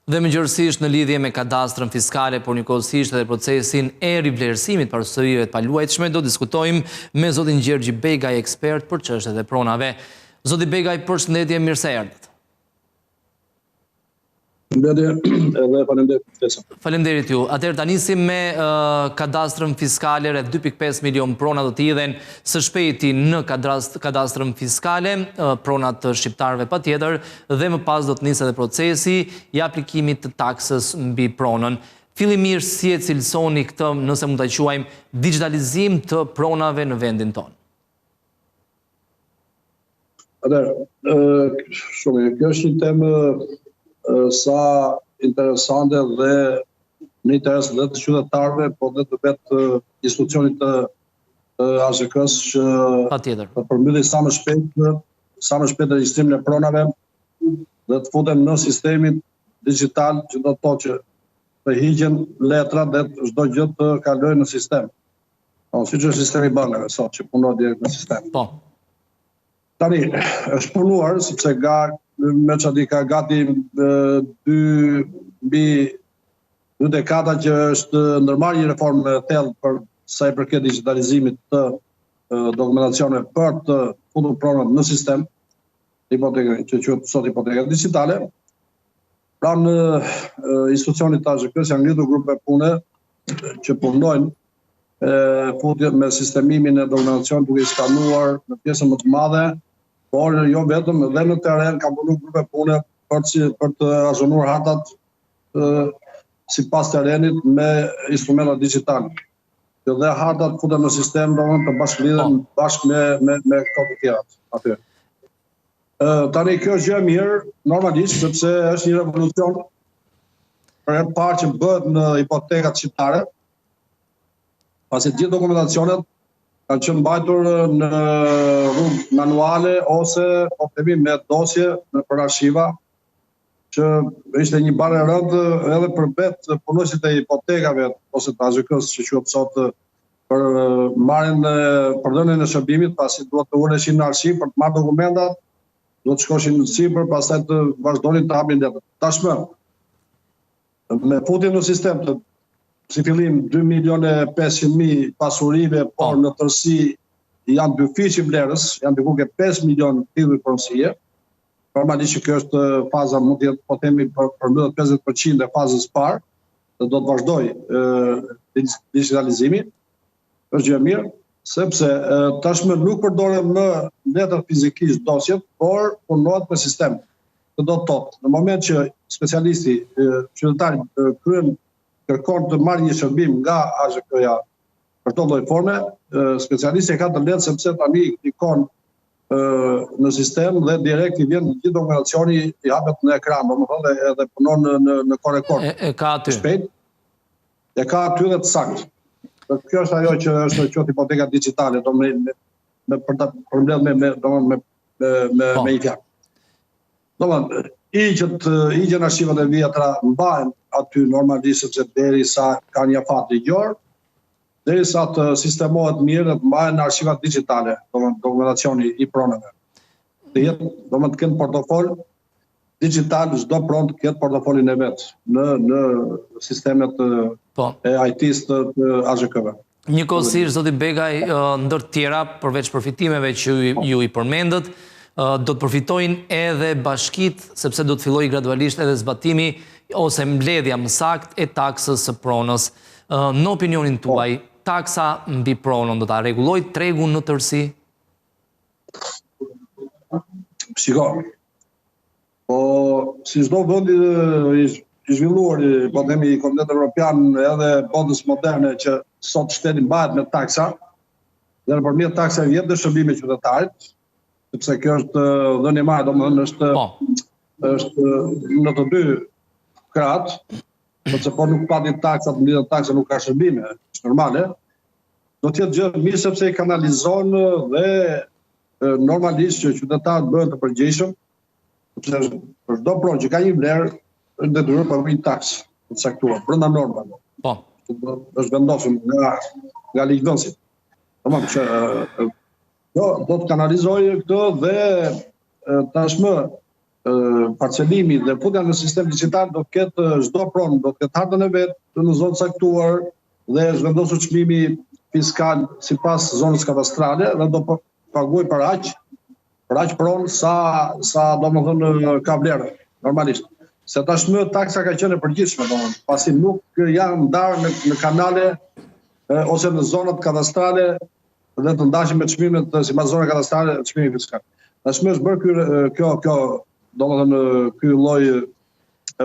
Dhe mëngjërësisht në lidhje me kadastrën fiskale, por njëkohësisht edhe procesin e rivlerësimit pasurive të paluajtshme, do diskutojmë me zotin Gjergji Begaj, ekspert për çështjet e pronave. Zoti Begaj, përshëndetje, mirë se erdhët. Faleminderit ju. Atëherë ta nisim me kadastrën fiskale, rreth 2.5 milion prona do të hidhen së shpejti në kadastrën fiskale, pronat të shqiptarëve patjetër, dhe më pas do të nisë edhe procesi i aplikimit të taksës mbi pronën. Fillimisht si e cilësoni këtë, nëse mund ta quajmë, digitalizim të pronave në vendin tonë? Shumë, kjo është një temë sa interesante dhe në interes dhe të qytetarëve, po dhe të vetë institucionit të AZK-s që të përmbylli sa më shpejt regjistrimin e pronave dhe të futem në sistemin digital, që do të thotë që të hiqen letrat dhe çdo gjë të kalojë në sistem. Siç është sistemi i bankave sot, që punon direkt në sistem. Po. Tani, është punuar, sepse me çadi ka gati 2 dekada që është ndërmarrë një reformë e thellë për sa i përket digitalizimit të dokumentacioneve për të futur pronat në sistem, hipotekën që quhet sot hipoteka digjitale. Pra në institucionit të AZK-s janë ngritur grupe pune që punojnë futje me sistemimin e dokumentacionit duke i skanuar në pjesën më të madhe, por jo vetëm, edhe në teren ka punuar grupe pune për të azonuar hartat sipas terenit me instrumenta digjitale. Dhe hartat futen në sistem të bashkëlidhen bashkë me këto të tjera aty. Tani kjo është gjë e mirë, normalisht, sepse është një revolucion për herë të parë që bëhet në hipotekat shqiptare, pasi gjithë dokumentacionet kanë qenë mbajtur në rrugë manuale ose me dosje për arshiva, që ishte një barë e rëndë edhe për vetë punësit e hipotekave ose të AZK-s që quhet sot për marrjen për dhënien e shërbimit, pasi duhet të uleshin në arshiv për të marrë dokumentat, duhet të shkoshin në sipër, pastaj të vazhdonin të hapin letrat. Tashmë, me futjen në sistem të si fillim 2.500.000 pasurive, por në tërësi janë dy fiqe vlerës, janë diku ke 5 milion titujve pronësie. Normalisht që kjo është faza, mund të jetë, po themi, përmbyllet 50% e fazës parë, dhe do të vazhdoj digitalizimi. Është gjë e mirë, sepse tashmë nuk përdoren më letër fizikisht dosjet, por punohet me sistem. Që do të thotë, në moment që specialisti, qytetari kërkon të marrë një shërbim nga AZK-ja për çdo lloj forme, specialisti ka të lehtë sepse tani klikon në sistem dhe direkt i vjen gjithë dokumentacioni, i hapet në ekran, domethënë edhe punon në kohë rekord. E ka aty. Shpejt. E ka aty dhe të saktë. Kjo është ajo që është quhet hipoteka digjitale, për ta përmbledhur me një fjalë. Domethënë igjen arshivat e vjetra mbahen aty normalisht, sepse derisa ka një afat ligjor, derisa të sistemohet mirë dhe të mbahen në arshivat digjitale, dokumentacioni i pronave. Të jetë, të kenë portofol digital, çdo pronë të ketë portofolin e vet në sistemet e IT-s të AZK-ve. Njëkohësisht, zoti Begaj, ndër tjera, përveç përfitimeve që ju i përmendët, do të përfitojnë edhe bashkit, sepse do të fillojë gradualisht edhe zbatimi ose mbledhja më saktë e taksës së pronës. Në opinionin tuaj, taksa mbi pronën do ta rregullojë tregun në tërësi? Shiko, po si çdo vend i zhvilluar, po themi i Komunitetit Evropian edhe botës moderne që sot shteti mbahet me taksa, dhe nëpërmjet taksave jep dhe shërbime qytetarit, sepse kjo është dhënie marrë, domethënë është në të dy krahat, sepse po nuk pati taksa, të mbledhet taksa nuk ka shërbime, është normale. Do të jetë gjë mirë sepse i kanalizon dhe normalisht që qytetarët bëhen të përgjegjshëm, sepse për çdo pronë që ka një vlerë, është detyruar të paguajë taksë të caktuar brenda normave. Po. Është vendosur nga ligjvënësit. Domethënë që do të kanalizojë këtë dhe tashmë parcelimi dhe futja në sistem digjital do të ketë çdo pronë, do të ketë hartën e vet në zonë caktuar dhe është vendosur çmimi fiskal sipas zonës kadastrale dhe do paguaj për aq pronë sa domethënë ka vlerë normalisht. Se tashmë taksa ka qenë e përgjithshme, domethënë, pasi nuk janë ndarë në kanale ose në zonat kadastrale dhe të ndashin me çmimet sipas zonave kadastrale çmimi fiskal. Tashmë është bërë kjo domethënë ky lloj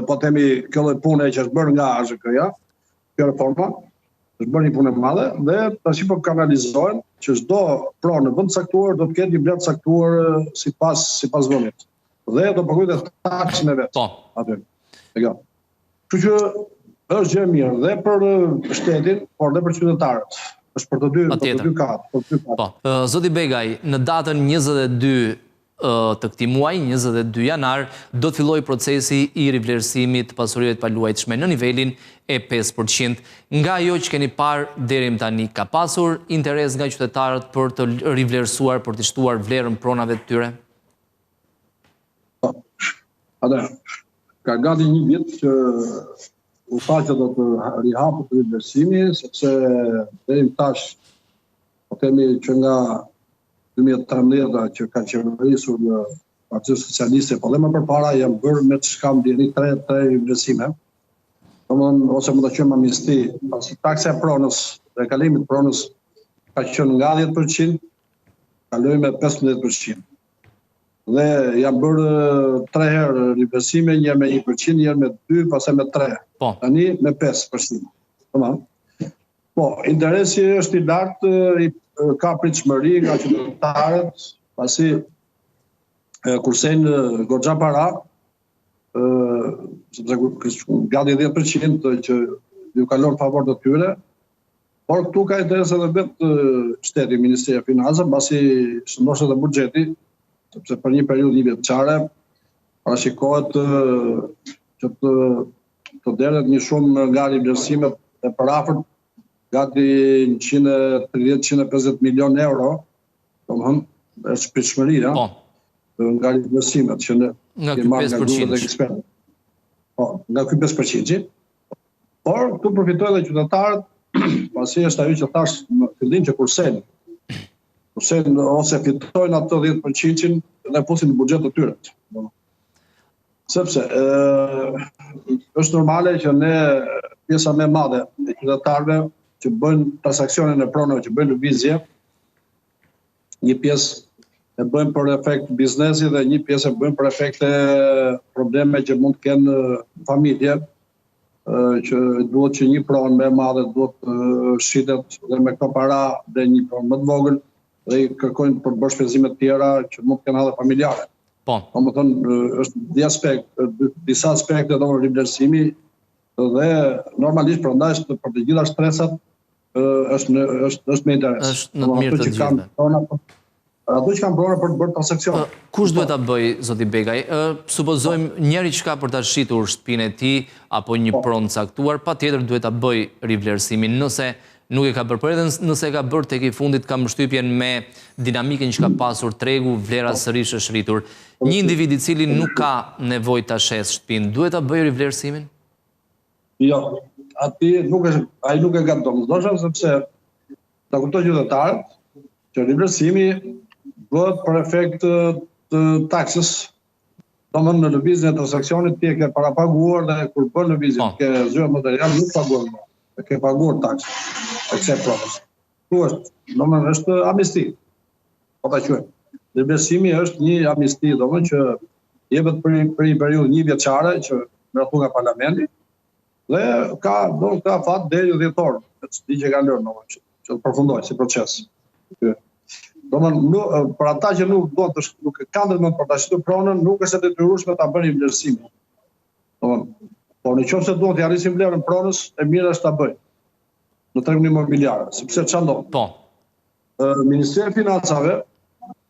po themi kjo lloj pune që është bërë nga AZK-ja, kjo reforma është bërë një punë e madhe dhe tash po kanalizohen që çdo pronë në vend caktuar do të ketë një vlerë caktuar sipas vendit. Dhe do paguajë taksin e vet. Po. Atë. Kështu që është gjë e mirë dhe për shtetin, por dhe për qytetarët. Është për të dy katë. Po. Zoti Begaj, në datën 22 të këtij muaji, 22 janar, do të fillojë procesi i rivlerësimit të pasurive të paluajtshme në nivelin e 5%. Nga ajo që keni parë deri më tani, ka pasur interes nga qytetarët për të rivlerësuar, për të shtuar vlerën pronave të tyre? Ka gati një vit që u tha që do të rihapet rivlerësimi, sepse deri më tash po themi që nga 2013 që ka qeverisur në Partia Socialiste, po dhe më përpara janë bërë me çka më dini 3 rivlerësime. Domthonë ose mund ta quajmë amnisti, pasi taksa e pronës dhe kalimit pronës ka qenë nga 10%, kaloi me 15%. Dhe janë bërë 3 herë rivlerësime, një me 1%, një me 2%, pastaj me 3%. Po. Tani me 5%. Tamam. Po, interesi është i lartë, ka pritshmëri nga qytetarët, pasi kursejnë goxha para, sepse gati 10% që ju kalon favor të tyre, por këtu ka interes edhe vetë shteti, Ministria e Financave, pasi shëndoshet dhe buxheti, sepse për një periudhë një vjeçare parashikohet që të derret një shumë nga rivlerësimet e parafort, gati 130-150 milion euro, domethënë është pritshmëria nga rivlerësimet që nga ky 5%. Po, nga ky 5%. Por këtu përfitojnë edhe qytetarët, pasi është ajo që thash në fillim që kursejnë ose fitojnë ato 10% dhe fusin në buxhet të tyre. Sepse është normale që ne pjesa më e madhe e qytetarëve që bëjnë transaksionin e pronave, që bëjnë lëvizje, një pjesë e bëjmë për efekt biznesi dhe një pjesë e bëjmë për efekte probleme që mund të kenë familje, që duhet që një pronë më e madhe duhet shitet dhe me këto para dhe një pronë më të vogël dhe i kërkojnë për bërë shpenzime të tjera që mund të kenë edhe familjare. Po. Domethënë është disa aspekte do rivlerësimi dhe normalisht prandaj për të gjitha stresat është me interes. Është në të mirë të gjithëve. Ato që kanë prona për të bërë transakcion. Kush duhet ta bëj, zoti Begaj? Supozojmë njëri që ka për ta shitur shtëpinë e tij apo një pronë caktuar, patjetër duhet ta bëj rivlerësimin. Nëse nuk e ka bërë, por edhe nëse e ka bërë tek i fundit ka mbështypjen me dinamikën që ka pasur tregu, vlera sërish është rritur. Një individ i cili nuk ka nevojë ta shes shtëpinë, duhet ta bëj rivlerësimin? Jo, ai nuk e gaton, ndoshta sepse ta kuptoj qytetarët që rivlerësimi bëhet për efekt të taksës. Domethënë në lëvizjen e transaksionit ti e ke parapaguar dhe kur bën lëvizjen ke zyrë material nuk paguar më. E ke paguar taksën e kësaj pronës. Ktu është, domethënë është amnisti. Po ta quajmë. Rivlerësimi është një amnisti, domethënë që jepet për një periudhë një vjeçare që miratuar nga parlamenti dhe ka fat deri në 10 orë. Çdo që ka lënë domethënë që të përfundojë si proces. Domethënë për ata që nuk kanë ndërmend për ta shitur pronën, nuk është e detyrueshme ta bëni vlerësimin. Domethënë, por nëse duan të arrisin vlerën pronës, e mirë është ta bëjnë në tregun imobiliar, sepse çfarë ndodh? Po. Ministria e Financave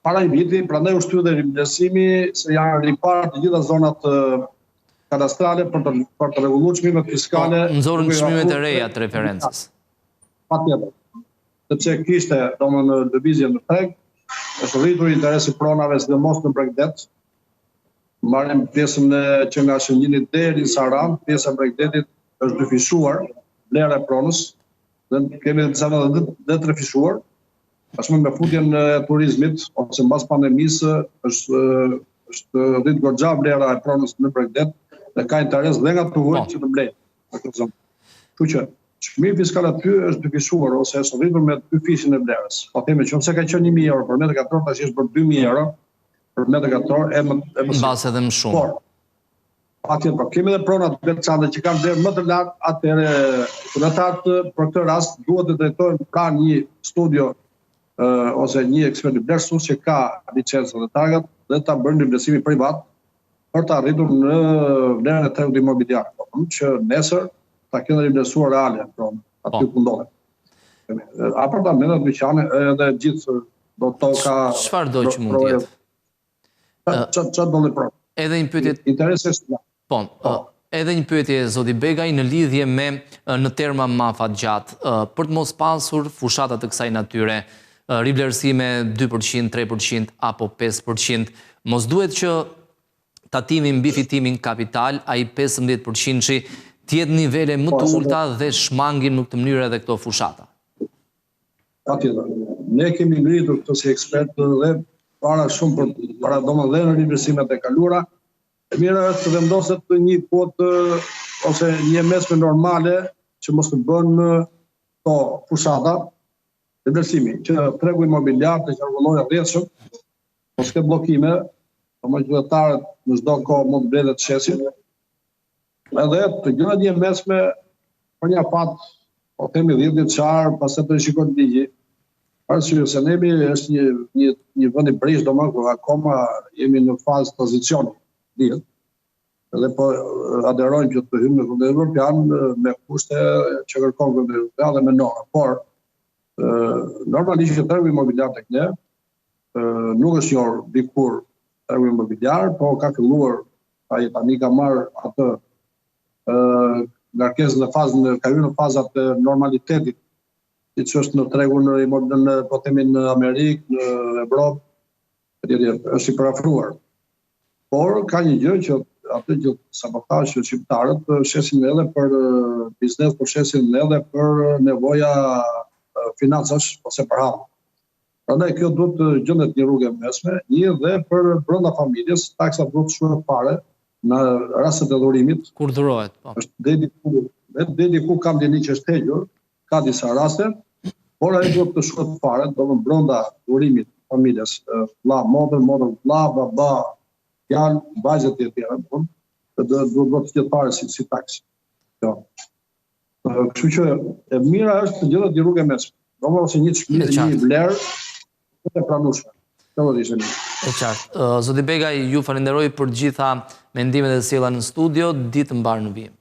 para një viti, prandaj u shtyi dhe rivlerësimi se janë riparë të gjitha zonat kadastrale për të rregulluar çmimet fiskale. Nxorën çmimet e reja të referencës. Patjetër. Sepse kishte domethënë lëvizje në treg, është rritur interesi pronave sidomos në Bregdet, marrim pjesën që nga Shëngjini deri në Saran, pjesa e Bregdetit është dyfishuar, vlera e pronës, dhe kemi disa dhe të refishuar. Tashmë me futjen e turizmit, ose mbas pandemisë, është rrit goxha vlera e pronës në Bregdet, dhe ka interes dhe nga të hujt që të blejnë. Kështu që çmimi fiskal aty është dyfishuar ose është rritur me 2 fishin e vlerës. Po themi që nëse ka qenë 1.000 euro për metër katror, tash është për 2.000 euro për metër katror e më mbas edhe më shumë. Atje kemi edhe pronat veçante që kanë vlerë më të lartë, atëherë qytetarët për këtë rast duhet të drejtojnë pranë një studio ose një ekspert i vlerësues që ka licencë dhe targat dhe ta bëjnë investim privat për të arritur në vlerën e tregut imobiliar, që nesër ta kenë rivlerësuar reale aty ku ndodhen. Apartamentet, dyqane edhe gjithë do toka. Çfarë do që mund të jetë? Çfarë do të provë? Edhe një pyetje. Interesi Po, edhe një pyetje zoti Begaj në lidhje me në terma më afatgjat, për të mos pasur fushata të kësaj natyre, rivlerësime 2%, 3% apo 5%, mos duhet që tatimi mbi fitimin kapital, ai 15% tjetë nivele më të ulta dhe shmangin në këtë mënyrë edhe këto fushata. Patjetër. Ne kemi ngritur këto si ekspertë dhe para domosdoshmë në rivlerësimet e kaluara. E mira është të vendoset një kuotë ose një mesme normale që mos të bën këto fushata rivlerësimi, që tregu imobiliar të qarkullojë rrjedhshëm, mos ke bllokime, qytetarët në çdo kohë mund të bledhet të shesin. Edhe të gjëra një mesme për një afat, po themi 10 vjeçar, pastaj të rishikojnë ligji. Arsye se ne është një vend i brish, domethënë akoma jemi në fazë tranzicioni. Edhe po aderojmë që të hyjmë në Vendin Evropian me kushte që kërkon Vendi Evropian dhe me norma. Por normalisht që tregu imobiliar tek ne nuk është njohur dikur tregu imobiliar, po ka filluar ai tani ka marrë atë ngarkesën në fazën, ka hyrë në fazat e normalitetit, siç është në tregun po themi në Amerikë, në Evropë, është i parafruar. Por ka një gjë që atë që sabotash që shqiptarët shesin edhe për biznes, por shesin edhe për nevoja financash ose për hap. Prandaj kjo duhet të gjendet një rrugë mesme, një dhe për brenda familjes, taksa duhet të shkohet fare në rastet e dhurimit. Kur dhurohet, po. Është deri ku kam dini që është hequr, ka disa raste, por ai duhet të shkohet fare, domethënë brenda dhurimit familjes, vlla, motër, vlla, baba, janë vajzat e tjera, do të jetë fare si taksë. Jo. Kështu që e mira është të gjendet një rrugë mesme. Domethënë një vlerë të pranueshme. E qartë. Zoti Begaj, ju falenderoj për gjitha mendimet e sjella në studio, ditë mbar në vijim.